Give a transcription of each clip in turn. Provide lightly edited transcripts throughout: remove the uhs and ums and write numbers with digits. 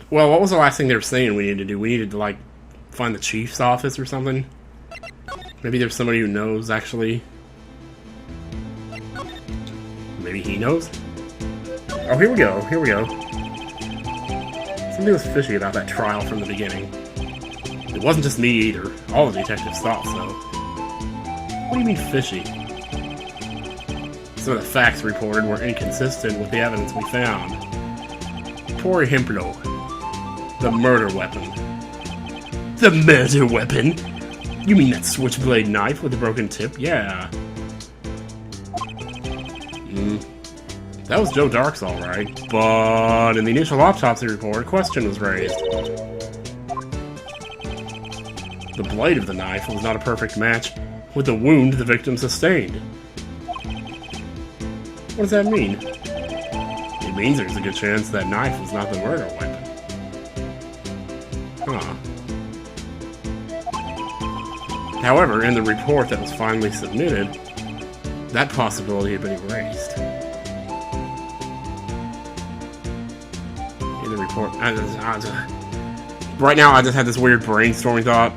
Well, what was the last thing they were saying we needed to do? We needed to, like, find the chief's office or something? Maybe there's somebody who knows, actually. Maybe he knows? Oh, here we go, here we go. Something was fishy about that trial from the beginning. It wasn't just me either. All the detectives thought so. What do you mean fishy? Some of the facts reported were inconsistent with the evidence we found. Por ejemplo, the murder weapon. The murder weapon? You mean that switchblade knife with the broken tip? Yeah. That was Joe Dark's alright, but in the initial autopsy report, a question was raised. The blade of the knife was not a perfect match with the wound the victim sustained. What does that mean? It means there's a good chance that knife was not the murder weapon. Huh. However, in the report that was finally submitted, that possibility had been erased. In the report... right now, I just had this weird brainstorming thought.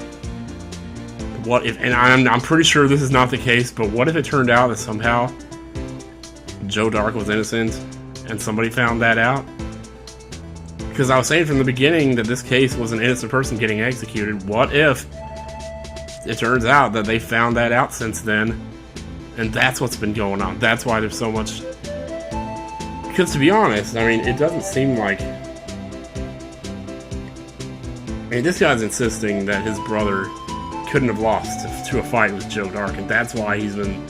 What if... And I'm pretty sure this is not the case, but what if it turned out that somehow Joe Dark was innocent and somebody found that out? Because I was saying from the beginning that this case was an innocent person getting executed. What if it turns out that they found that out since then, and that's what's been going on? That's why there's so much... Because to be honest, I mean, it doesn't seem like... I mean, this guy's insisting that his brother couldn't have lost to a fight with Joe Dark, and that's why he's been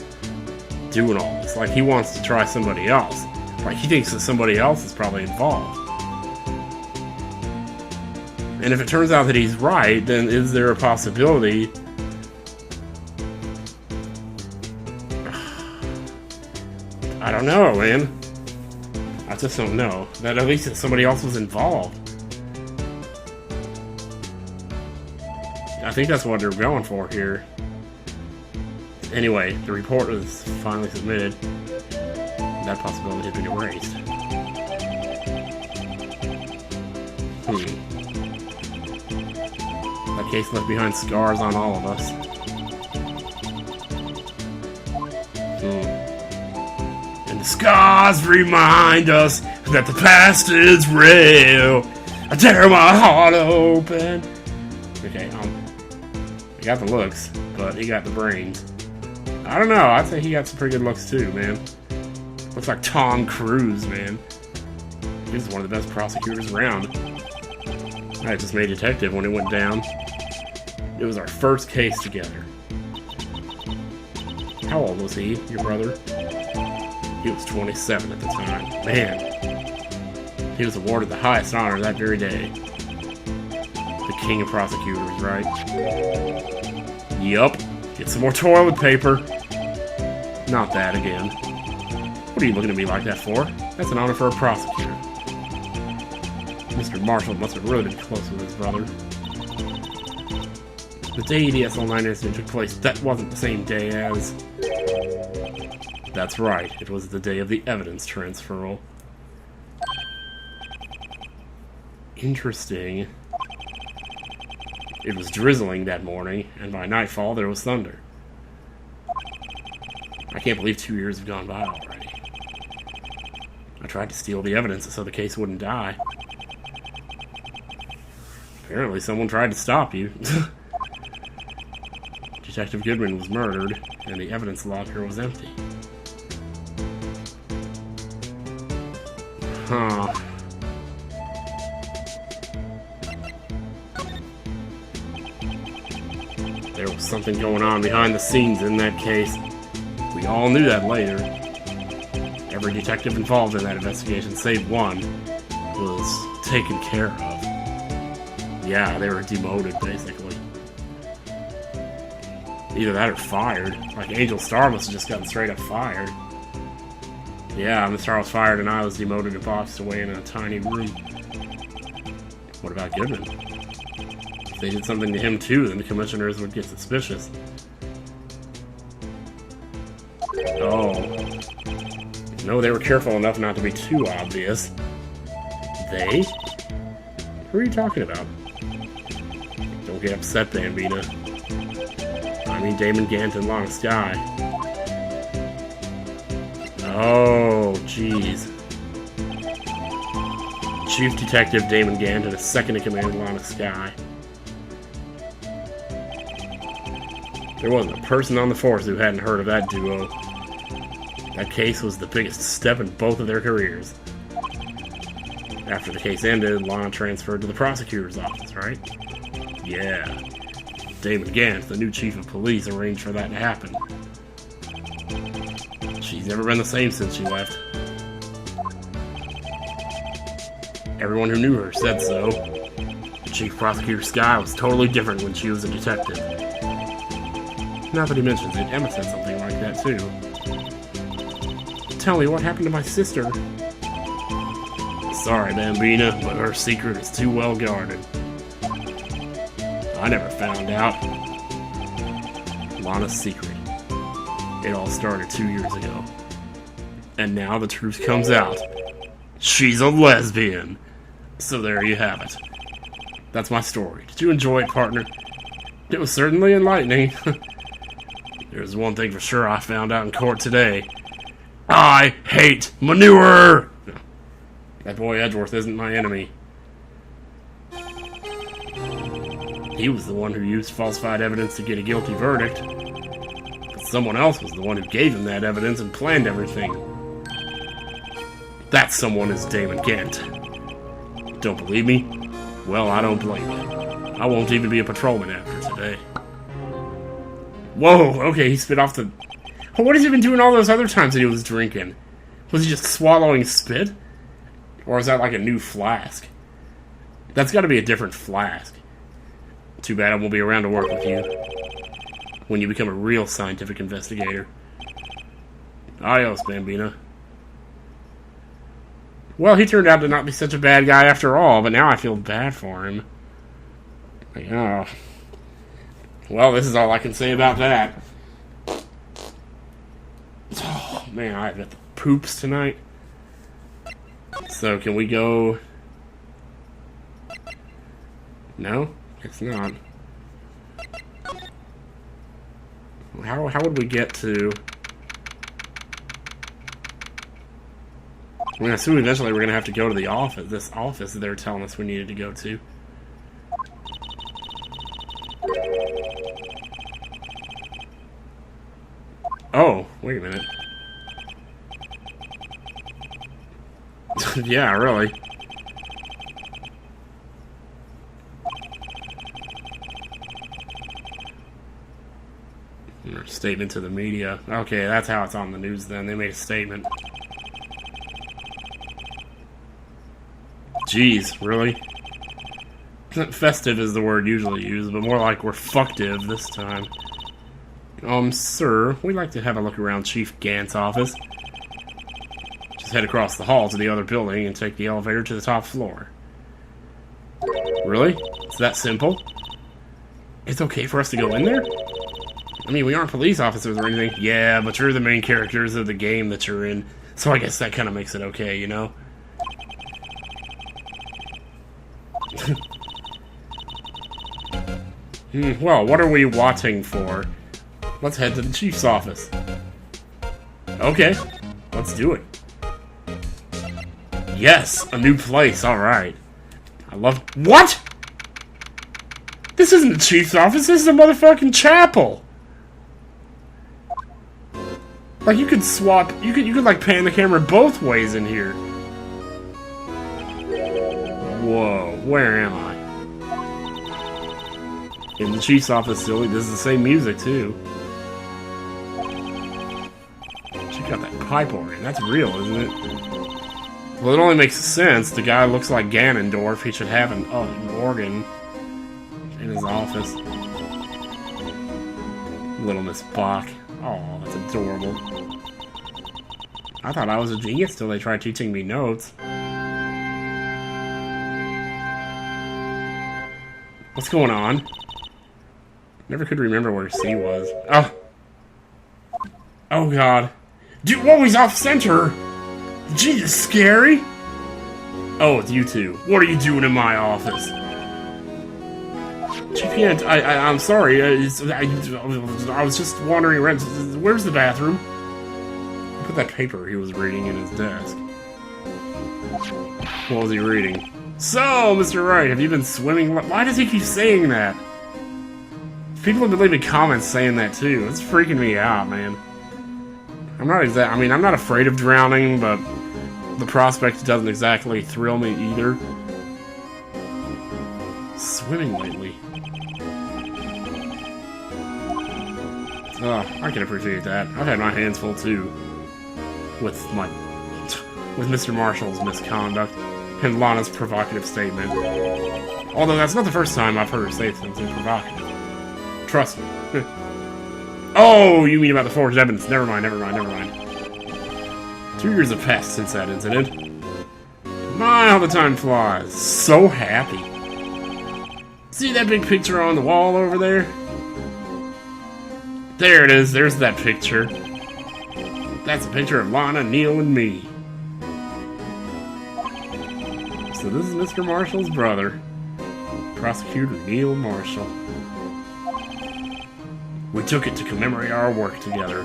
doing all this. Like, he wants to try somebody else. Like, he thinks that somebody else is probably involved. And if it turns out that he's right, then is there a possibility... I don't know, man. I just don't know. That at least somebody else was involved. I think that's what they're going for here. Anyway, the report was finally submitted. That possibility had been erased. That case left behind scars on all of us. And the scars remind us that the past is real. I tear my heart open. Okay, he got the looks, but he got the brains. I don't know, I'd say he got some pretty good looks too, man. Looks like Tom Cruise, man. He's one of the best prosecutors around. I just made detective when it went down. It was our first case together. How old was he, your brother? He was 27 at the time. Man. He was awarded the highest honor that very day. The king of prosecutors, right? Yup. Get some more toilet paper. Not that again. What are you looking at me like that for? That's an honor for a prosecutor. Mr. Marshall must have really been close with his brother. The day the SL9 incident took place, that wasn't the same day as... That's right, it was the day of the evidence transferal. Interesting. It was drizzling that morning, and by nightfall there was thunder. I can't believe 2 years have gone by already. I tried to steal the evidence so the case wouldn't die. Apparently someone tried to stop you. Detective Goodman was murdered, and the evidence locker was empty. Huh. There was something going on behind the scenes in that case. We all knew that later. Every detective involved in that investigation, save one, was taken care of. Yeah, they were demoted, basically. Either that or fired. Like, Angel Star must have just gotten straight up fired. Yeah, Mr. Star was fired and I was demoted and boxed away in a tiny room. What about Goodman? If they did something to him too, then the commissioners would get suspicious. Oh. No, they were careful enough not to be too obvious. They? Who are you talking about? Don't get upset, Bambina. I mean Damon Gant and Long Sky. Oh, jeez. Chief Detective Damon Gant and a second-in-command Lana Sky. There wasn't a person on the force who hadn't heard of that duo. That case was the biggest step in both of their careers. After the case ended, Lana transferred to the prosecutor's office, right? Yeah. Damon Gant, the new chief of police, arranged for that to happen. She's never been the same since she left. Everyone who knew her said so. Chief Prosecutor Sky was totally different when she was a detective. Now that he mentions it, Emma said something like that too. Tell me what happened to my sister. Sorry, Bambina, but her secret is too well guarded. I never found out. Lana's secret. It all started 2 years ago. And now the truth comes out. She's a lesbian. So there you have it. That's my story. Did you enjoy it, partner? It was certainly enlightening. There's one thing for sure I found out in court today. I hate manure! That boy Edgeworth isn't my enemy. He was the one who used falsified evidence to get a guilty verdict. But someone else was the one who gave him that evidence and planned everything. That someone is Damon Gant. Don't believe me? Well, I don't blame you. I won't even be a patrolman after today. Whoa, okay, he spit off the... What has he been doing all those other times that he was drinking? Was he just swallowing spit? Or is that like a new flask? That's got to be a different flask. Too bad I won't be around to work with you when you become a real scientific investigator. Adios, Bambina. Well, he turned out to not be such a bad guy after all, but now I feel bad for him. Like, oh. Well, this is all I can say about that. Oh, man, I've got the poops tonight. So, can we go... No? It's not. How would we get to... I mean, I assume eventually we're going to have to go to the office, this office that they're telling us we needed to go to. Oh, wait a minute. Yeah, really. Statement to the media. Okay, that's how it's on the news then. They made a statement. Jeez, really? Festive is the word usually used, but more like we're fuctive this time. Sir, we'd like to have a look around Chief Gant's office. Just head across the hall to the other building and take the elevator to the top floor. Really? It's that simple? It's okay for us to go in there? I mean, we aren't police officers or anything. Yeah, but you're the main characters of the game that you're in, so I guess that kind of makes it okay, you know? Well, what are we watching for? Let's head to the chief's office. Okay, let's do it. Yes, a new place, alright. I love... What?! This isn't the chief's office, this is a motherfucking chapel! Like, you could swap... You could like, pan the camera both ways in here. Whoa, where am I? In the chief's office, silly. This is the same music, too. She got that pipe organ. That's real, isn't it? Well, it only makes sense. The guy looks like Ganondorf. He should have an organ in his office. Little Miss Bach. Oh, that's adorable. I thought I was a genius till they tried teaching me notes. What's going on? Never could remember where C was. Oh! Oh god. Dude, whoa, he's off center! Jesus, scary! Oh, it's you two. What are you doing in my office? Chief Gant, I'm sorry. I was just wandering around. Where's the bathroom? I put that paper he was reading in his desk. What was he reading? So, Mr. Wright, have you been swimming? Why does he keep saying that? People have been leaving comments saying that too. It's freaking me out, man. I'm not afraid of drowning, but the prospect doesn't exactly thrill me either. Swimming lately. I can appreciate that. I've had my hands full too. With Mr. Marshall's misconduct and Lana's provocative statement. Although that's not the first time I've heard her say something provocative. Trust me. Oh, you mean about the forged evidence. Never mind. 2 years have passed since that incident. My, how the time flies. So happy. See that big picture on the wall over there? There it is. There's that picture. That's a picture of Lana, Neil, and me. So this is Mr. Marshall's brother. Prosecutor Neil Marshall. We took it to commemorate our work together.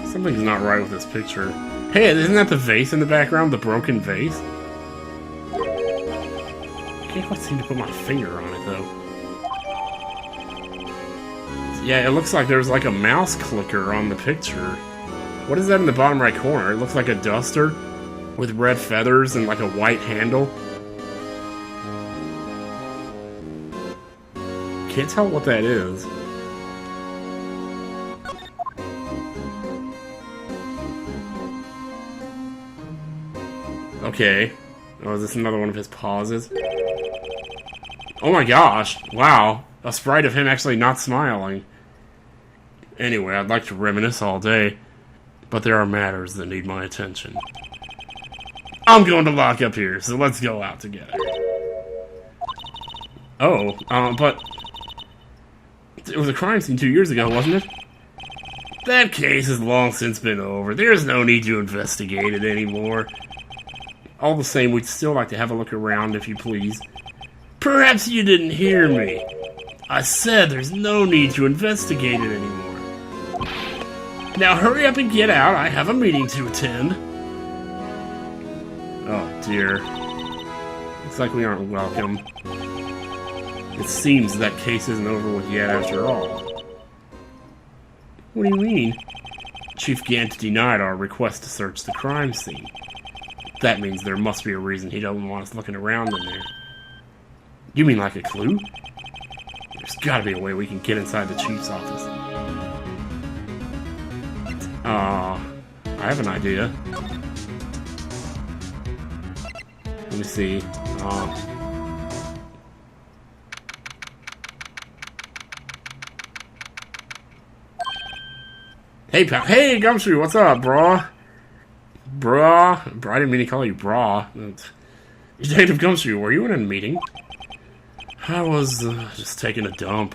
Something's not right with this picture. Hey, isn't that the vase in the background? The broken vase? I can't quite seem to put my finger on it, though. Yeah, it looks like there's like a mouse clicker on the picture. What is that in the bottom right corner? It looks like a duster with red feathers and like a white handle. Can't tell what that is. Okay. Oh, is this another one of his pauses? Oh my gosh. Wow. A sprite of him actually not smiling. Anyway, I'd like to reminisce all day, but there are matters that need my attention. I'm going to lock up here, so let's go out together. Oh, but it was a crime scene 2 years ago, wasn't it? That case has long since been over. There's no need to investigate it anymore. All the same, we'd still like to have a look around, if you please. Perhaps you didn't hear me. I said there's no need to investigate it anymore. Now hurry up and get out. I have a meeting to attend. Oh, dear. Looks like we aren't welcome. It seems that case isn't over with yet after all. What do you mean? Chief Gant denied our request to search the crime scene. That means there must be a reason he doesn't want us looking around in there. You mean like a clue? There's gotta be a way we can get inside the chief's office. I have an idea. Let me see. Hey, pal. Hey, Gumshoe, what's up, brah? Brah? I didn't mean to call you brah. Detective Gumshoe, were you in a meeting? I was just taking a dump.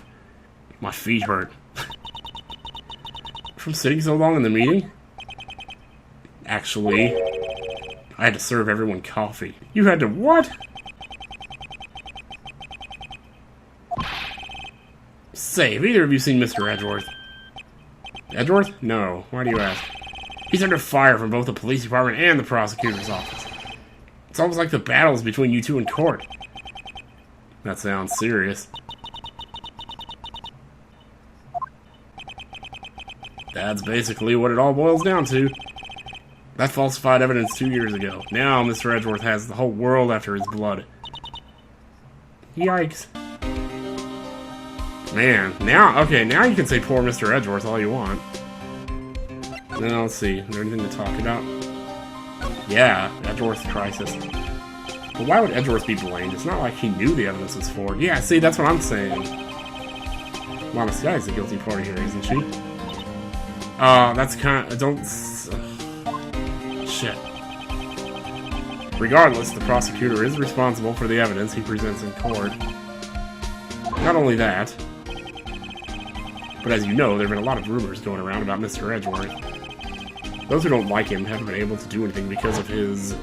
My feet hurt. From sitting so long in the meeting? Actually, I had to serve everyone coffee. You had to what? Say, have either of you seen Mr. Edgeworth? Edgeworth? No. Why do you ask? He's under fire from both the police department and the prosecutor's office. It's almost like the battle's between you two in court. That sounds serious. That's basically what it all boils down to. That falsified evidence 2 years ago. Now Mr. Edgeworth has the whole world after his blood. Yikes. Man, now you can say poor Mr. Edgeworth all you want. Now, let's see, is there anything to talk about? Yeah, Edgeworth crisis. But why would Edgeworth be blamed? It's not like he knew the evidence was forged. Yeah, see, that's what I'm saying. Lana Sky's the guilty party here, isn't she? That's kind of... shit. Regardless, the prosecutor is responsible for the evidence he presents in court. Not only that, but as you know, there have been a lot of rumors going around about Mr. Edgeworth. Those who don't like him haven't been able to do anything because of his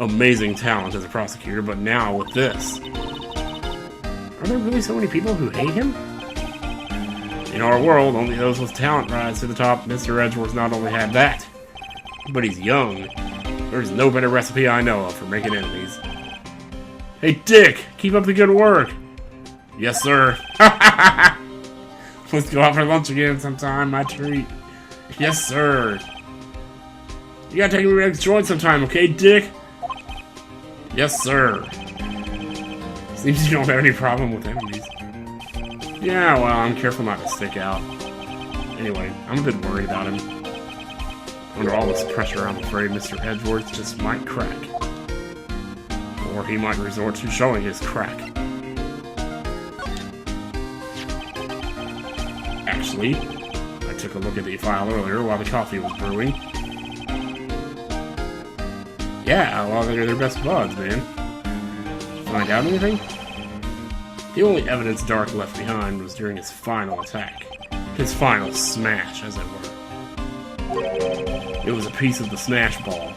amazing talent as a prosecutor, but now with this... Are there really so many people who hate him? In our world, only those with talent rise to the top. Mr. Edgeworth not only had that, but he's young. There's no better recipe I know of for making enemies. Hey, Dick! Keep up the good work! Yes, sir. Let's go out for lunch again sometime, my treat. Yes, sir. You gotta take me to the next joint sometime, okay, Dick? Yes, sir. Seems you don't have any problem with enemies. Yeah, well, I'm careful not to stick out. Anyway, I'm a bit worried about him. Under all this pressure, I'm afraid Mr. Edgeworth just might crack. Or he might resort to showing his crack. Actually, I took a look at the file earlier while the coffee was brewing. Yeah, well, they're their best buds, man. Find out anything? The only evidence Dark left behind was during his final attack. His final smash, as it were. It was a piece of the smash ball.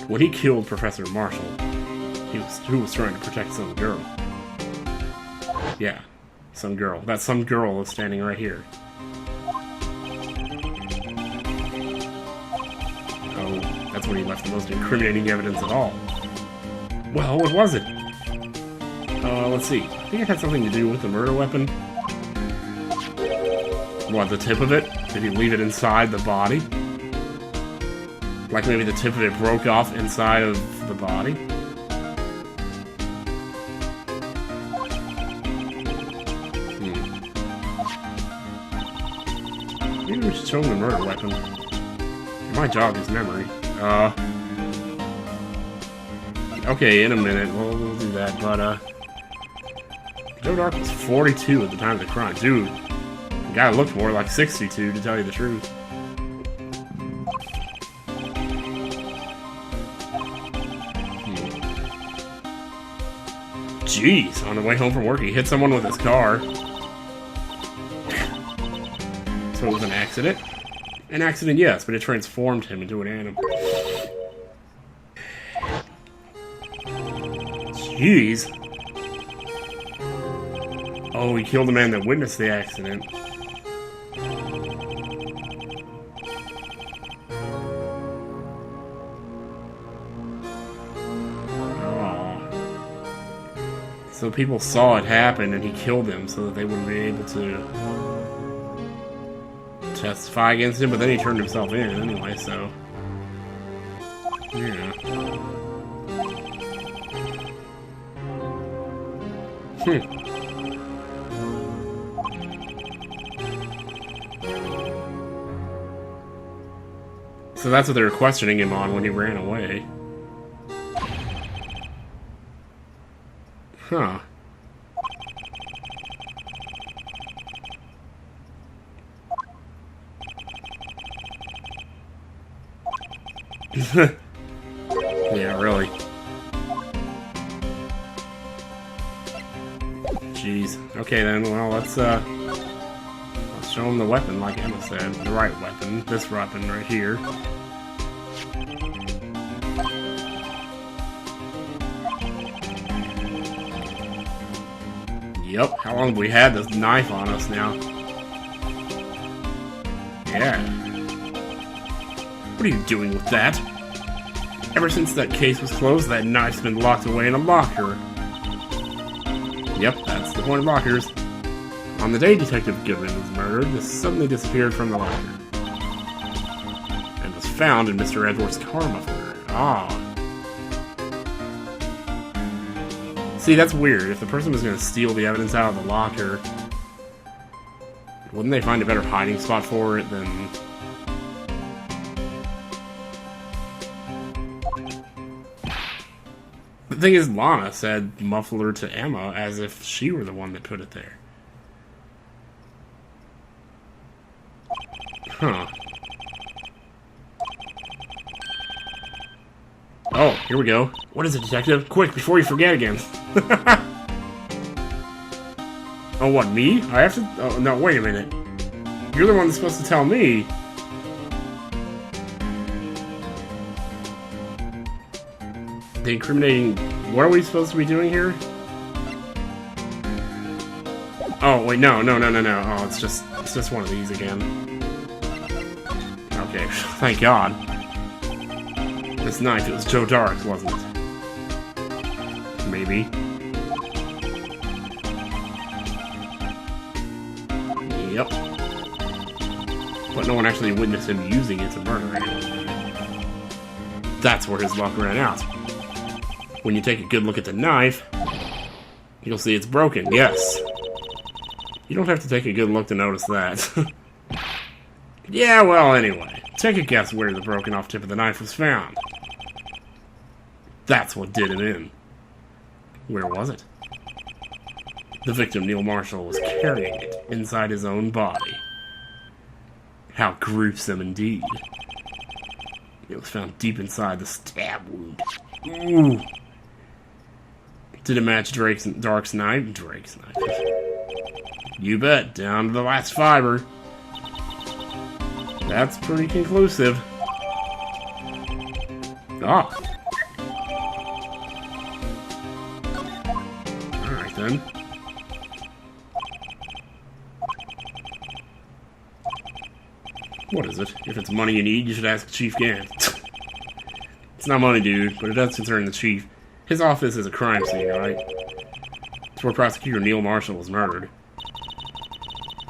When he killed Professor Marshall, who was trying to protect some girl. Yeah, some girl. That some girl is standing right here. Oh, that's when he left the most incriminating evidence at all. Well, what was it? Let's see. I think it had something to do with the murder weapon. What, the tip of it? Did he leave it inside the body? Like maybe the tip of it broke off inside of the body? Maybe we should show him the murder weapon. It might jog his memory. Okay, in a minute. We'll do that, but, Joe Dark was 42 at the time of the crime. Dude, the guy looked more like 62, to tell you the truth. Jeez, on the way home from work, he hit someone with his car. So it was an accident? An accident, yes, but it transformed him into an animal. Jeez. Oh, he killed the man that witnessed the accident. So people saw it happen and he killed them so that they wouldn't be able to testify against him, but then he turned himself in anyway, so... Yeah. So that's what they were questioning him on when he ran away. Huh. Yeah, really. Jeez. Okay then, well, let's show him the weapon, like Emma said. The right weapon. This weapon right here. Yep, how long have we had this knife on us now? Yeah. What are you doing with that? Ever since that case was closed, that knife's been locked away in a locker. Yep, that's the point of lockers. On the day Detective Goodman was murdered, this suddenly disappeared from the locker. And was found in Mr. Edgeworth's car muffler. Ah. See, that's weird. If the person was going to steal the evidence out of the locker, wouldn't they find a better hiding spot for it than... The thing is, Lana said muffler to Emma as if she were the one that put it there. Huh. Oh, here we go. What is it, Detective? Quick, before you forget again. Oh, what, me? I have to... Oh, no, wait a minute. You're the one that's supposed to tell me. The incriminating... What are we supposed to be doing here? Oh, wait, no. Oh, it's just one of these again. Okay, thank God. This knife, it was Joe Dark, wasn't it? Maybe. Yep. But no one actually witnessed him using it to murder anyone. That's where his luck ran out. When you take a good look at the knife, you'll see it's broken, yes. You don't have to take a good look to notice that. Yeah, well, anyway. Take a guess where the broken off tip of the knife was found. That's what did him in. Where was it? The victim, Neil Marshall, was carrying it inside his own body. How gruesome indeed. It was found deep inside the stab wound. Ooh. Did it match Dark's knife? Drake's knife. You bet, down to the last fiber. That's pretty conclusive. Ah. Alright then. What is it? If it's money you need, you should ask Chief Gant. It's not money, dude, but it does concern the Chief. His office is a crime scene, right? It's where Prosecutor Neil Marshall was murdered.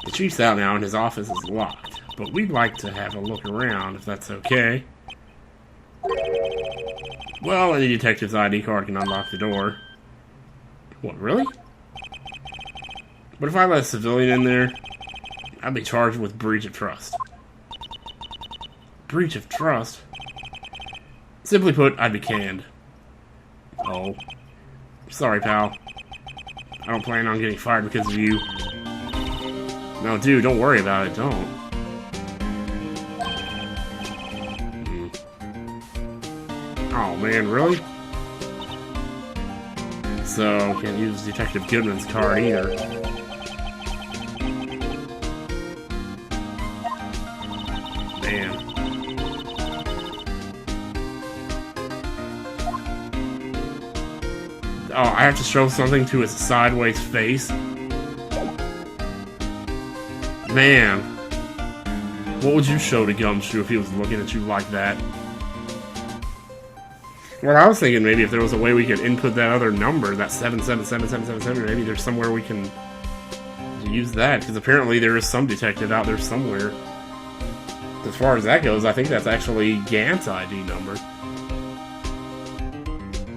The Chief's out now and his office is locked, but we'd like to have a look around, if that's okay. Well, any detective's ID card can unlock the door. What, really? But if I let a civilian in there, I'd be charged with breach of trust. Breach of trust? Simply put, I'd be canned. Oh. Sorry, pal. I don't plan on getting fired because of you. No, dude, don't worry about it. Don't. Oh, man, really? So, can't use Detective Goodman's card either. Man. Oh, I have to show something to his sideways face? Man. What would you show to Gumshoe if he was looking at you like that? Well, I was thinking maybe if there was a way we could input that other number, that 777777, maybe there's somewhere we can use that, because apparently there is some detective out there somewhere. As far as that goes, I think that's actually Gant's ID number.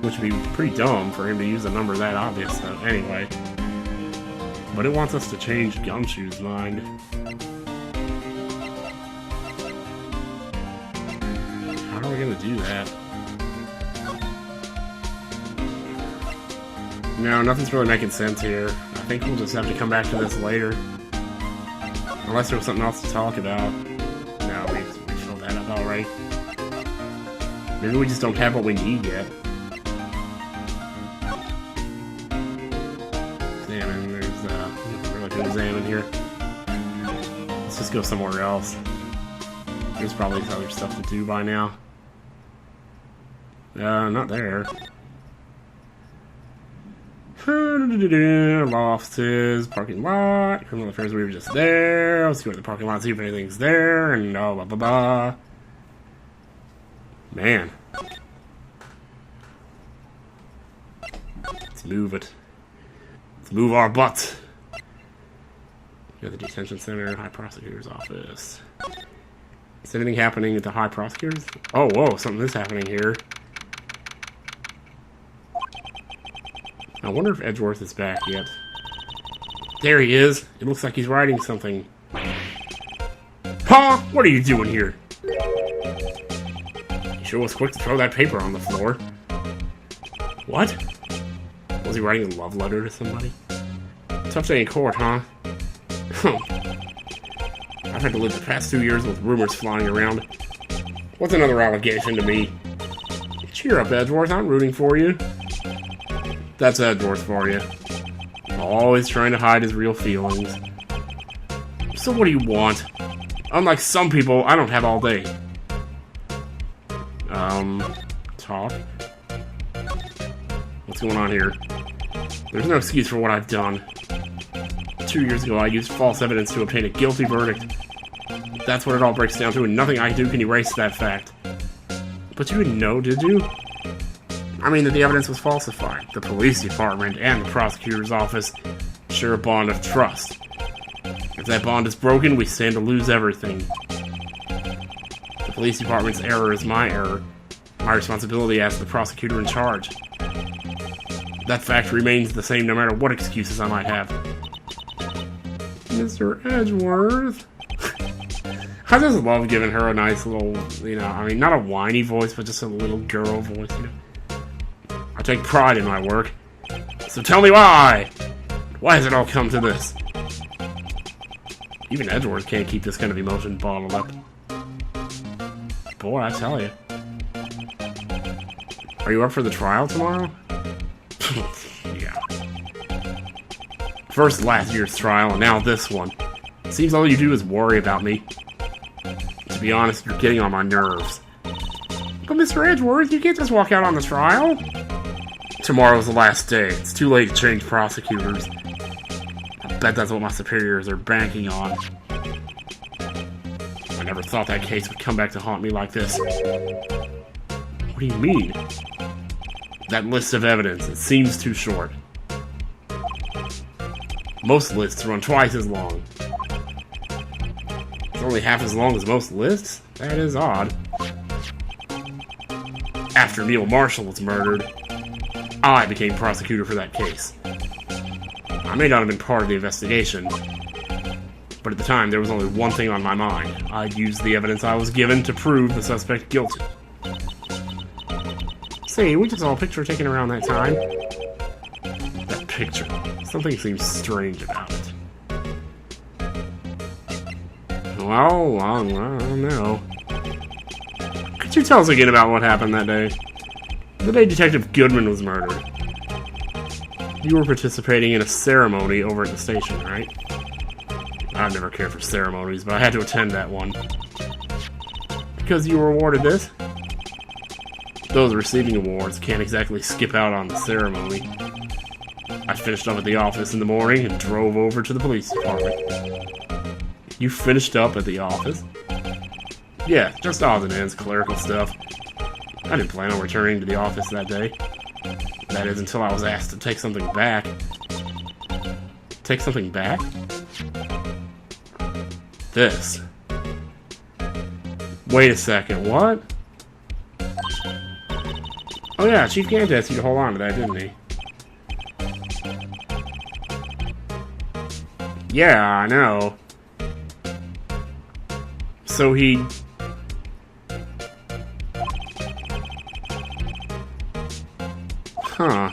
Which would be pretty dumb for him to use a number that obvious, though. Anyway. But it wants us to change Gumshoe's mind. How are we gonna do that? No, nothing's really making sense here. I think we'll just have to come back to this later. Unless there was something else to talk about. No, we filled that up already. Maybe we just don't have what we need yet. Examine, there's nothing really to examine here. Let's just go somewhere else. There's probably other stuff to do by now. Not there. Law offices, parking lot, criminal affairs, we were just there. Let's go to the parking lot, see if anything's there, and blah blah blah. Man. Let's move it. Let's move our butts. We got the detention center, high prosecutor's office. Is anything happening at the high prosecutor's? Oh, whoa, something is happening here. I wonder if Edgeworth is back yet. There he is. It looks like he's writing something. Huh? What are you doing here? You sure was quick to throw that paper on the floor. What? Was he writing a love letter to somebody? Tough day in court, huh? I've had to live the past 2 years with rumors flying around. What's another allegation to me? Cheer up, Edgeworth. I'm rooting for you. That's Edgeworth for you. Always trying to hide his real feelings. So what do you want? Unlike some people, I don't have all day. Talk? going on here. There's no excuse for what I've done. 2 years ago, I used false evidence to obtain a guilty verdict. That's what it all breaks down to, and nothing I do can erase that fact. But you didn't know, did you? I mean that the evidence was falsified. The police department and the prosecutor's office share a bond of trust. If that bond is broken, we stand to lose everything. The police department's error is my error. My responsibility as the prosecutor in charge. That fact remains the same no matter what excuses I might have. Mr. Edgeworth. I just love giving her a nice little, you know, I mean, not a whiny voice, but just a little girl voice, you know. I take pride in my work. So tell me why! Why has it all come to this? Even Edgeworth can't keep this kind of emotion bottled up. Boy, I tell you. Are you up for the trial tomorrow? Yeah. First last year's trial, and now this one. Seems all you do is worry about me. To be honest, you're getting on my nerves. But Mr. Edgeworth, you can't just walk out on the trial. Tomorrow's the last day. It's too late to change prosecutors. I bet that's what my superiors are banking on. I never thought that case would come back to haunt me like this. What do you mean? That list of evidence, it seems too short. Most lists run twice as long. It's only half as long as most lists? That is odd. After Neil Marshall was murdered, I became prosecutor for that case. I may not have been part of the investigation, but at the time there was only one thing on my mind. I'd use the evidence I was given to prove the suspect guilty. Say, we just saw a picture taken around that time. That picture. Something seems strange about it. Well, I don't know. Could you tell us again about what happened that day? The day Detective Goodman was murdered. You were participating in a ceremony over at the station, right? I've never cared for ceremonies, but I had to attend that one. Because you were awarded this? Those receiving awards can't exactly skip out on the ceremony. I finished up at the office in the morning and drove over to the police department. You finished up at the office? Yeah, just odds and ends, clerical stuff. I didn't plan on returning to the office that day. That is, until I was asked to take something back. Take something back? This. Wait a second, what? Oh yeah, Chief Gant asked you to hold on to that, didn't he? Yeah, I know. So he... Huh.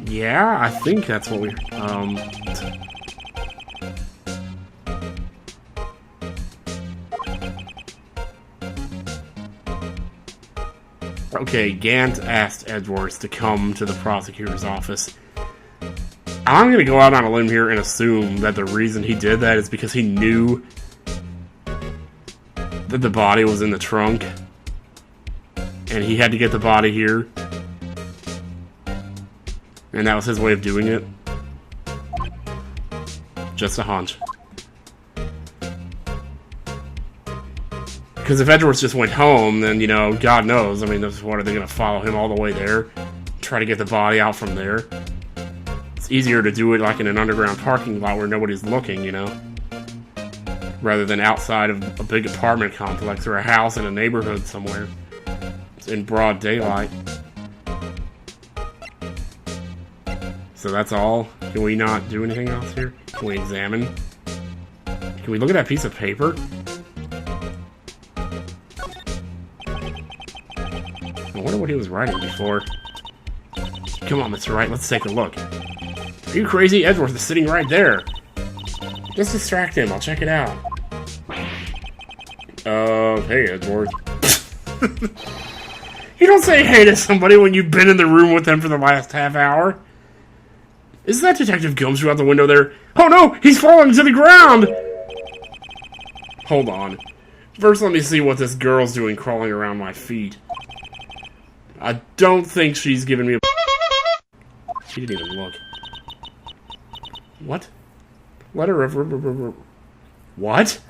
Yeah, I think that's what we... Okay, Gant asked Edgeworth to come to the prosecutor's office. I'm gonna go out on a limb here and assume that the reason he did that is because he knew that the body was in the trunk. And he had to get the body here. And that was his way of doing it. Just a hunch. Because if Edgeworth just went home, then, you know, God knows. I mean, what, are they going to follow him all the way there? Try to get the body out from there? It's easier to do it like in an underground parking lot where nobody's looking, you know? Rather than outside of a big apartment complex or a house in a neighborhood somewhere. It's in broad daylight. So that's all? Can we not do anything else here? Can we examine? Can we look at that piece of paper? I wonder what he was writing before. Come on, Mr. Wright, let's take a look. Are you crazy? Edgeworth is sitting right there. Just distract him, I'll check it out. Hey, Edgeworth. You don't say hey to somebody when you've been in the room with them for the last half hour. Is that Detective Gumshoe out the window there? Oh no, he's falling to the ground! Hold on. First let me see what this girl's doing crawling around my feet. I don't think she's giving me a... She didn't even look. What? Letter of... What?